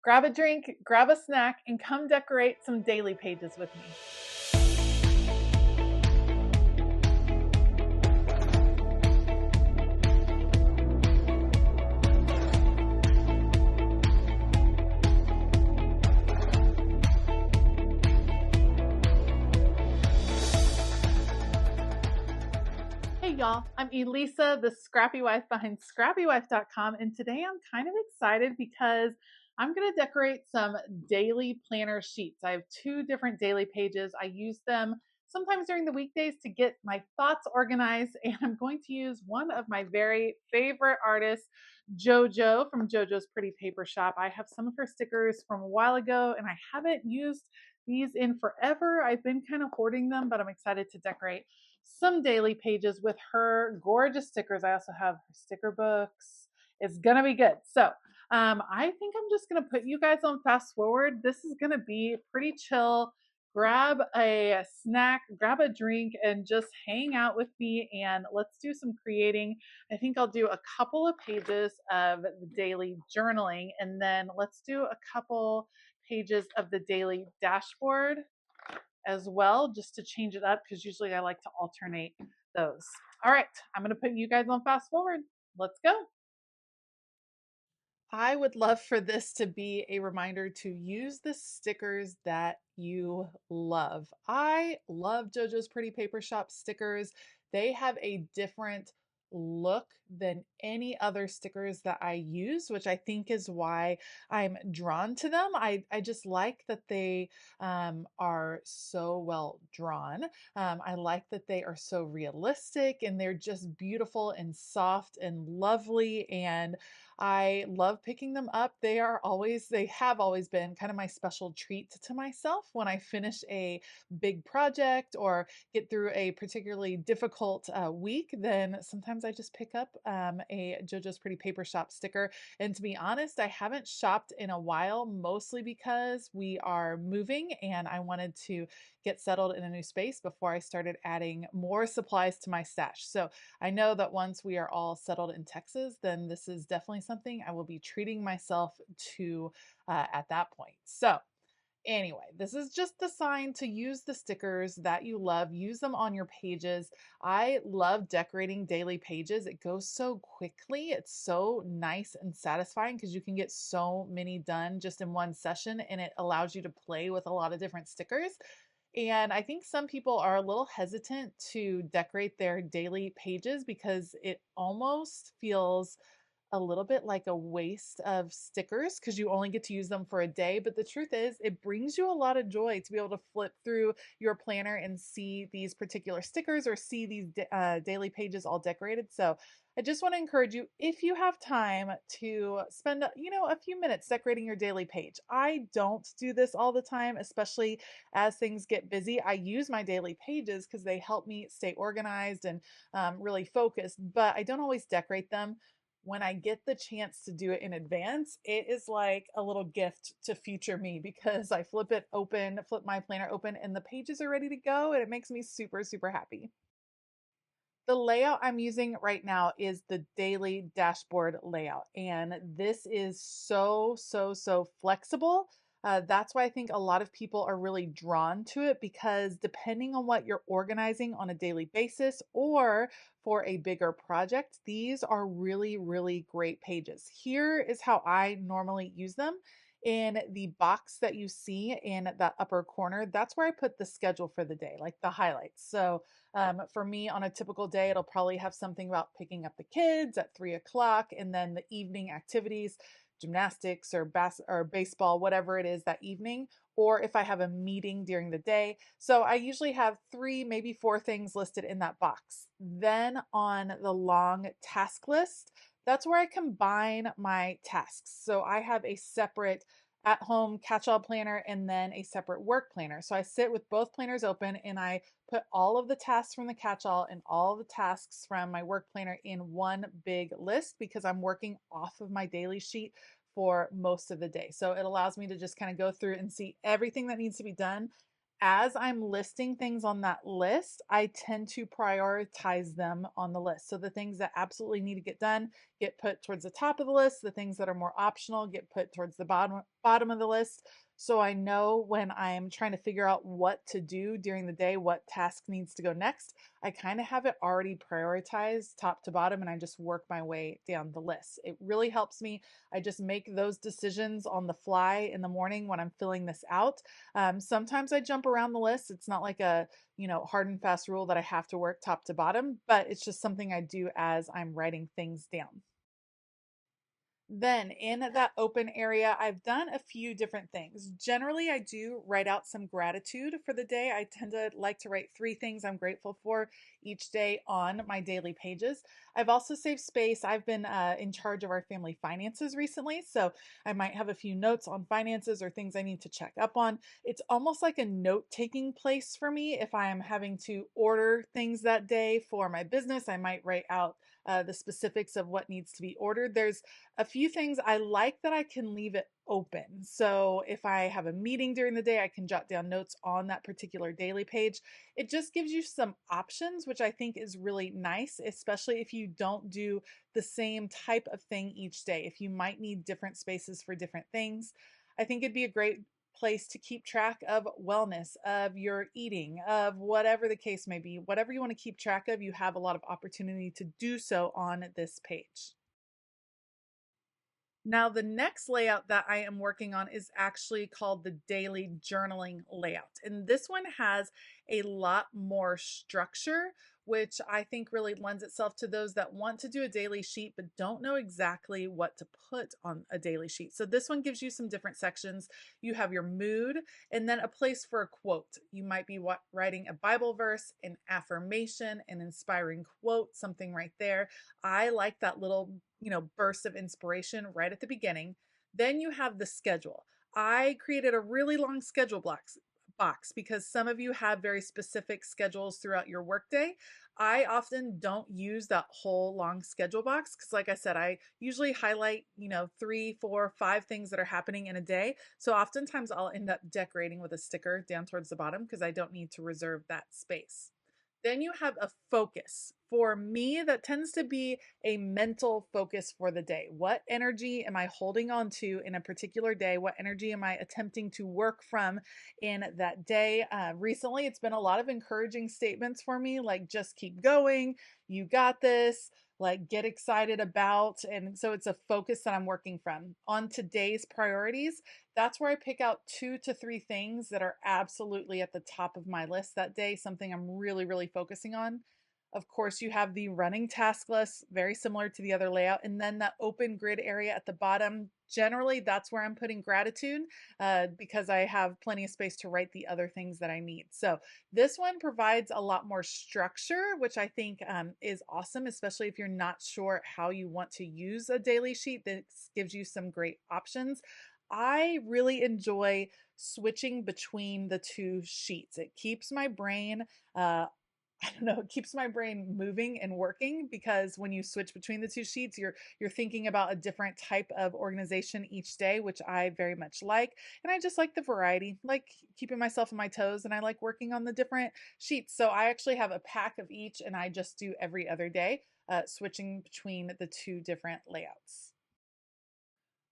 grab a drink, grab a snack, and come decorate some daily pages with me. Hey y'all, I'm Elisa, the Scrappy Wife behind ScrappyWife.com, and today I'm kind of excited because I'm going to decorate some daily planner sheets. I have two different daily pages. I use them sometimes during the weekdays to get my thoughts organized, and I'm going to use one of my very favorite artists, Jojo from Jojo's Pretty Paper Shop. I have some of her stickers from a while ago, and I haven't used these in forever. I've been kind of hoarding them, but I'm excited to decorate some daily pages with her gorgeous stickers. I also have her sticker books. It's gonna be good. So I think I'm just gonna put you guys on fast forward. This is gonna be pretty chill. Grab a snack, grab a drink, and just hang out with me and let's do some creating. I think I'll do a couple of pages of the daily journaling and then let's do a couple pages of the daily dashboard as well, just to change it up because usually I like to alternate those. All right, I'm going to put you guys on fast forward. Let's go. I would love for this to be a reminder to use the stickers that you love. I love JoJo's Pretty Paper Shop stickers. They have a different look than any other stickers that I use, which I think is why I'm drawn to them. I just like that they are so well drawn. I like that they are so realistic and they're just beautiful and soft and lovely, and I love picking them up. They have always been kind of my special treat to myself when I finish a big project or get through a particularly difficult week. Then sometimes I just pick up a JoJo's Pretty Paper Shop sticker. And to be honest, I haven't shopped in a while, mostly because we are moving and I wanted to get settled in a new space before I started adding more supplies to my stash. So I know that once we are all settled in Texas, then this is definitely something I will be treating myself to at that point. So anyway, this is just the sign to use the stickers that you love. Use them on your pages. I love decorating daily pages. It goes so quickly. It's so nice and satisfying because you can get so many done just in one session, and it allows you to play with a lot of different stickers. And I think some people are a little hesitant to decorate their daily pages because it almost feels a little bit like a waste of stickers because you only get to use them for a day. But the truth is, it brings you a lot of joy to be able to flip through your planner and see these particular stickers or see these daily pages all decorated. So I just want to encourage you, if you have time, to spend a few minutes decorating your daily page. I don't do this all the time, especially as things get busy. I use my daily pages because they help me stay organized and really focused, but I don't always decorate them. When I get the chance to do it in advance, it is like a little gift to future me because I flip my planner open, and the pages are ready to go, and it makes me super, super happy. The layout I'm using right now is the daily dashboard layout, and this is so, so, so flexible. That's why I think a lot of people are really drawn to it because depending on what you're organizing on a daily basis or for a bigger project, these are really, really great pages. Here is how I normally use them. In the box that you see in that upper corner, that's where I put the schedule for the day, like the highlights. So for me, on a typical day, it'll probably have something about picking up the kids at 3 o'clock, and then the evening activities, gymnastics or baseball, whatever it is that evening, or if I have a meeting during the day. So I usually have 3, maybe 4 things listed in that box. Then on the long task list, that's where I combine my tasks. So I have a separate at home catch-all planner and then a separate work planner. So I sit with both planners open and I put all of the tasks from the catch-all and all of the tasks from my work planner in one big list because I'm working off of my daily sheet for most of the day. So it allows me to just kind of go through and see everything that needs to be done as I'm listing things on that list, I tend to prioritize them on the list. So the things that absolutely need to get done get put towards the top of the list. The things that are more optional get put towards the bottom of the list. So I know when I'm trying to figure out what to do during the day, what task needs to go next, I kind of have it already prioritized top to bottom and I just work my way down the list. It really helps me. I just make those decisions on the fly in the morning when I'm filling this out. Sometimes I jump around the list. It's not like a, hard and fast rule that I have to work top to bottom, but it's just something I do as I'm writing things down. Then in that open area, I've done a few different things. Generally, I do write out some gratitude for the day. I tend to like to write 3 things I'm grateful for each day on my daily pages. I've also saved space. I've been in charge of our family finances recently, so I might have a few notes on finances or things I need to check up on. It's almost like a note-taking place for me. If I am having to order things that day for my business, I might write out the specifics of what needs to be ordered. There's a few things I like that I can leave it open. So if I have a meeting during the day, I can jot down notes on that particular daily page. It just gives you some options, which I think is really nice, especially if you don't do the same type of thing each day. If you might need different spaces for different things, I think it'd be a great place to keep track of wellness, of your eating, of whatever the case may be. Whatever you want to keep track of, you have a lot of opportunity to do so on this page. Now, the next layout that I am working on is actually called the daily journaling layout. And this one has a lot more structure, which I think really lends itself to those that want to do a daily sheet but don't know exactly what to put on a daily sheet. So, this one gives you some different sections. You have your mood and then a place for a quote. You might be writing a Bible verse, an affirmation, an inspiring quote, something right there. I like that little burst of inspiration right at the beginning. Then you have the schedule. I created a really long schedule box because some of you have very specific schedules throughout your workday. I often don't use that whole long schedule box because, like I said, I usually highlight, 3, 4, 5 things that are happening in a day. So oftentimes I'll end up decorating with a sticker down towards the bottom because I don't need to reserve that space. Then you have a focus. For me, that tends to be a mental focus for the day. What energy am I holding on to in a particular day? What energy am I attempting to work from in that day? Recently, it's been a lot of encouraging statements for me, like just keep going, you got this, like get excited about. And so it's a focus that I'm working from. On today's priorities, that's where I pick out 2 to 3 things that are absolutely at the top of my list that day, something I'm really, really focusing on. Of course, you have the running task list, very similar to the other layout, and then that open grid area at the bottom. Generally, that's where I'm putting gratitude because I have plenty of space to write the other things that I need. So this one provides a lot more structure, which I think is awesome, especially if you're not sure how you want to use a daily sheet. This gives you some great options. I really enjoy switching between the 2 sheets. It keeps my brain I don't know, it keeps my brain moving and working because when you switch between the 2 sheets, you're thinking about a different type of organization each day, which I very much like. And I just like the variety, like keeping myself on my toes, and I like working on the different sheets. So I actually have a pack of each, and I just do every other day, switching between the 2 different layouts.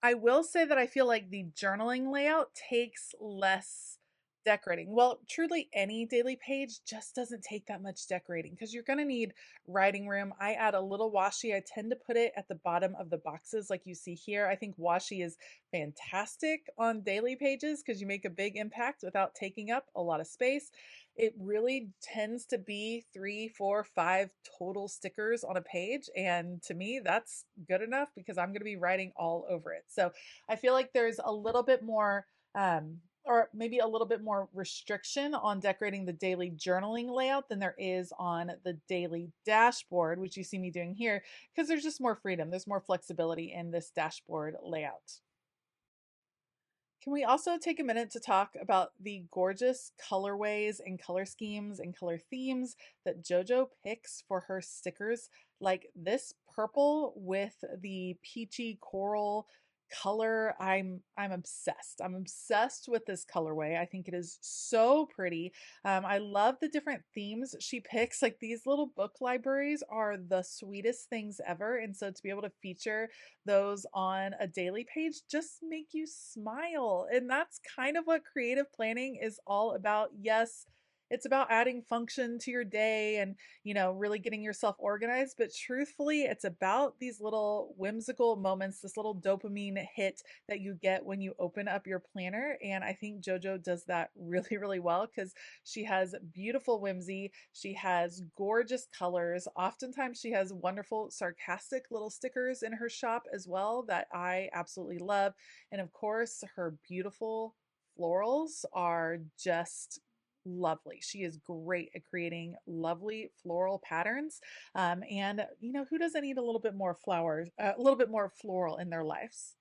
I will say that I feel like the journaling layout takes less decorating. Well, truly any daily page just doesn't take that much decorating because you're going to need writing room. I add a little washi. I tend to put it at the bottom of the boxes like you see here. I think washi is fantastic on daily pages because you make a big impact without taking up a lot of space. It really tends to be 3, 4, 5 total stickers on a page. And to me, that's good enough because I'm going to be writing all over it. So I feel like there's a little bit more, or maybe a little bit more restriction on decorating the daily journaling layout than there is on the daily dashboard, which you see me doing here, because there's just more freedom. There's more flexibility in this dashboard layout. Can we also take a minute to talk about the gorgeous colorways and color schemes and color themes that Jojo picks for her stickers? Like this purple with the peachy coral color. I'm obsessed. I'm obsessed with this colorway. I think it is so pretty. I love the different themes she picks. Like these little book libraries are the sweetest things ever. And so to be able to feature those on a daily page just make you smile. And that's kind of what creative planning is all about. Yes, it's about adding function to your day and really getting yourself organized. But truthfully, it's about these little whimsical moments, this little dopamine hit that you get when you open up your planner. And I think JoJo does that really, really well because she has beautiful whimsy. She has gorgeous colors. Oftentimes, she has wonderful, sarcastic little stickers in her shop as well that I absolutely love. And of course, her beautiful florals are just lovely. She is great at creating lovely floral patterns. And who doesn't need a little bit more flowers, a little bit more floral in their lives?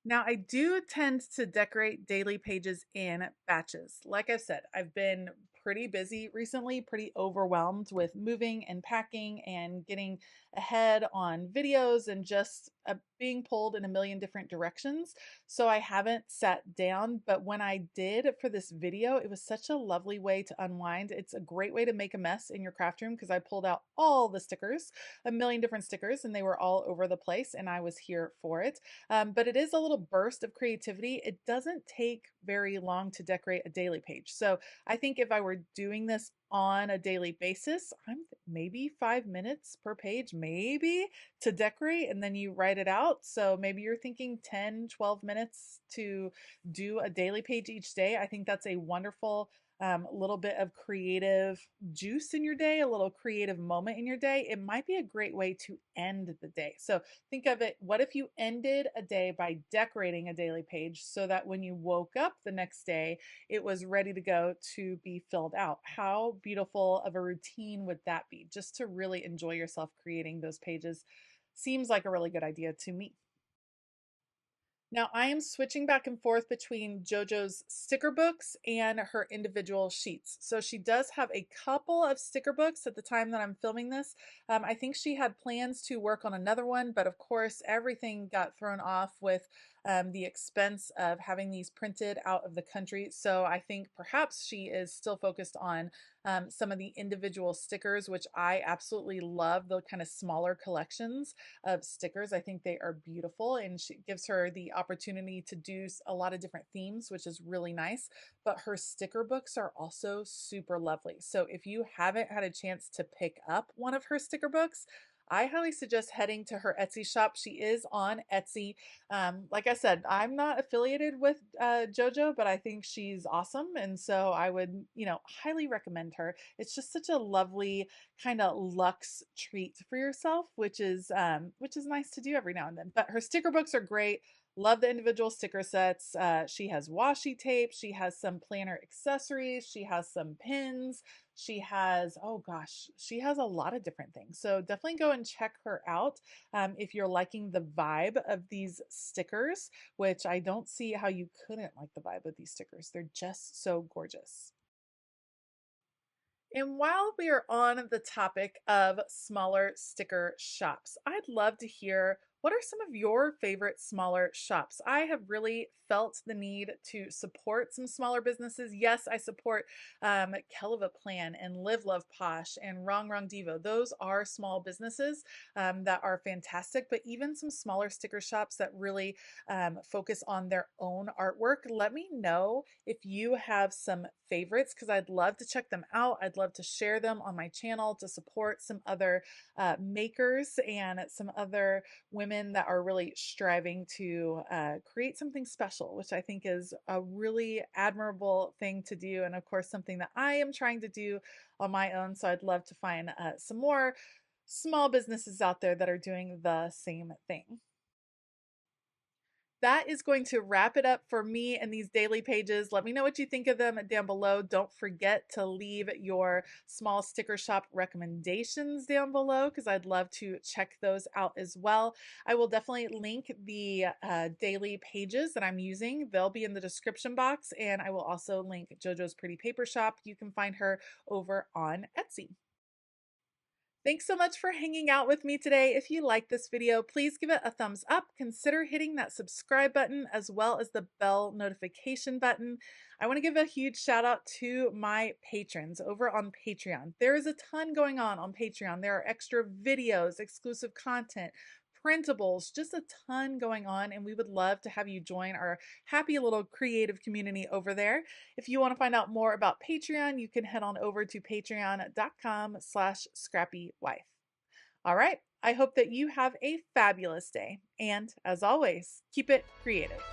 Now, I do tend to decorate daily pages in batches. Like I've said, I've been pretty busy recently, pretty overwhelmed with moving and packing and getting ahead on videos and just being pulled in a million different directions. So I haven't sat down, but when I did for this video, it was such a lovely way to unwind. It's a great way to make a mess in your craft room because I pulled out all the stickers, a million different stickers, and they were all over the place, and I was here for it. But it is a little burst of creativity. It doesn't take very long to decorate a daily page. So I think if I were doing this on a daily basis, I'm maybe 5 minutes per page, maybe to decorate, and then you write it out. So maybe you're thinking 10, 12 minutes to do a daily page each day. I think that's a wonderful little bit of creative juice in your day, a little creative moment in your day. It might be a great way to end the day. So think of it, what if you ended a day by decorating a daily page so that when you woke up the next day, it was ready to go to be filled out? How beautiful of a routine would that be? Just to really enjoy yourself creating those pages seems like a really good idea to me. Now, I am switching back and forth between JoJo's sticker books and her individual sheets. So she does have a couple of sticker books at the time that I'm filming this. I think she had plans to work on another one, but of course, everything got thrown off with the expense of having these printed out of the country. So I think perhaps she is still focused on some of the individual stickers, which I absolutely love, the kind of smaller collections of stickers. I think they are beautiful, and she gives her the opportunity to do a lot of different themes, which is really nice. But her sticker books are also super lovely. So if you haven't had a chance to pick up one of her sticker books, I highly suggest heading to her Etsy shop. She is on Etsy. Like I said, I'm not affiliated with JoJo, but I think she's awesome. And so I would, highly recommend her. It's just such a lovely kind of luxe treat for yourself, which is nice to do every now and then. But her sticker books are great. Love the individual sticker sets. She has washi tape. She has some planner accessories. She has some pins. She has, oh gosh, she has a lot of different things. So definitely go and check her out if you're liking the vibe of these stickers, which I don't see how you couldn't like the vibe of these stickers. They're just so gorgeous. And while we are on the topic of smaller sticker shops, I'd love to hear what are some of your favorite smaller shops? I have really felt the need to support some smaller businesses. Yes, I support Kelva Plan and Live Love Posh and Wrong Wrong Devo. Those are small businesses that are fantastic, but even some smaller sticker shops that really focus on their own artwork. Let me know if you have some favorites because I'd love to check them out. I'd love to share them on my channel to support some other makers and some other women that are really striving to create something special, which I think is a really admirable thing to do. And of course, something that I am trying to do on my own. So I'd love to find some more small businesses out there that are doing the same thing. That is going to wrap it up for me and these daily pages. Let me know what you think of them down below. Don't forget to leave your small sticker shop recommendations down below because I'd love to check those out as well. I will definitely link the daily pages that I'm using. They'll be in the description box, and I will also link JoJo's Pretty Paper Shop. You can find her over on Etsy. Thanks so much for hanging out with me today. If you like this video, please give it a thumbs up. Consider hitting that subscribe button as well as the bell notification button. I want to give a huge shout out to my patrons over on Patreon. There is a ton going on Patreon. There are extra videos, exclusive content, printables, just a ton going on, and we would love to have you join our happy little creative community over there. If you want to find out more about Patreon, you can head on over to patreon.com/ScrappyWife. All right, I hope that you have a fabulous day, and as always, keep it creative.